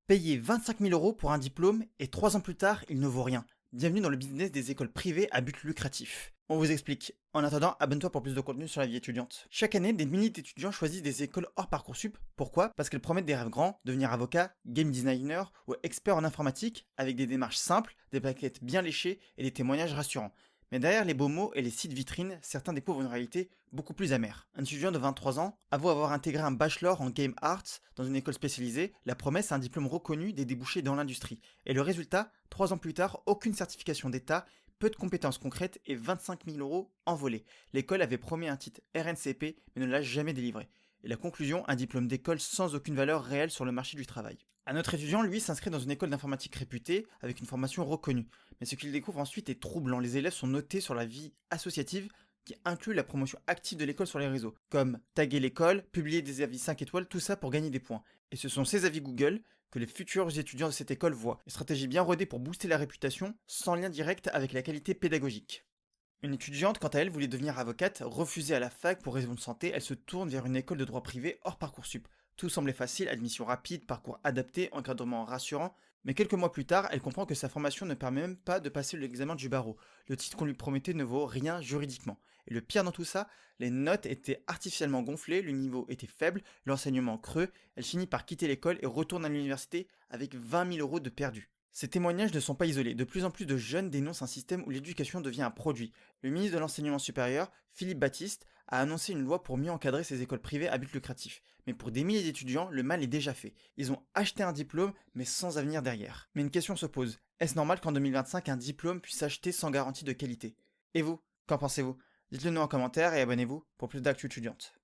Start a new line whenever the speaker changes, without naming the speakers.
Payer 25 000 euros pour un diplôme et 3 ans plus tard, il ne vaut rien. Bienvenue dans le business des écoles privées à but lucratif. On vous explique. En attendant, abonne-toi pour plus de contenu sur la vie étudiante. Chaque année, des milliers d'étudiants choisissent des écoles hors Parcoursup. Pourquoi? Parce qu'elles promettent des rêves grands, devenir avocat, game designer ou expert en informatique, avec des démarches simples, des plaquettes bien léchées et des témoignages rassurants. Mais derrière les beaux mots et les sites vitrines, certains découvrent une réalité beaucoup plus amère. Un étudiant de 23 ans avoue avoir intégré un bachelor en game arts dans une école spécialisée, la promesse un diplôme reconnu des débouchés dans l'industrie. Et le résultat, 3 ans plus tard, aucune certification d'État, peu de compétences concrètes et 25 000 euros envolés. L'école avait promis un titre RNCP mais ne l'a jamais délivré. Et la conclusion, un diplôme d'école sans aucune valeur réelle sur le marché du travail. Un autre étudiant, lui, s'inscrit dans une école d'informatique réputée, avec une formation reconnue. Mais ce qu'il découvre ensuite est troublant. Les élèves sont notés sur la vie associative qui inclut la promotion active de l'école sur les réseaux, comme taguer l'école, publier des avis 5 étoiles, tout ça pour gagner des points. Et ce sont ces avis Google que les futurs étudiants de cette école voient. Une stratégie bien rodée pour booster la réputation, sans lien direct avec la qualité pédagogique. Une étudiante, quant à elle, voulait devenir avocate, refusée à la fac pour raison de santé, elle se tourne vers une école de droit privé hors Parcoursup. Tout semblait facile, admission rapide, parcours adapté, encadrement rassurant, mais quelques mois plus tard, elle comprend que sa formation ne permet même pas de passer l'examen du barreau. Le titre qu'on lui promettait ne vaut rien juridiquement. Et le pire dans tout ça, les notes étaient artificiellement gonflées, le niveau était faible, l'enseignement creux, elle finit par quitter l'école et retourne à l'université avec 20 000 euros de perdus. Ces témoignages ne sont pas isolés. De plus en plus de jeunes dénoncent un système où l'éducation devient un produit. Le ministre de l'Enseignement supérieur, Philippe Baptiste, a annoncé une loi pour mieux encadrer ces écoles privées à but lucratif. Mais pour des milliers d'étudiants, le mal est déjà fait. Ils ont acheté un diplôme, mais sans avenir derrière. Mais une question se pose. Est-ce normal qu'en 2025, un diplôme puisse s'acheter sans garantie de qualité? Et vous, qu'en pensez-vous? Dites-le nous en commentaire et abonnez-vous pour plus d'actu étudiante.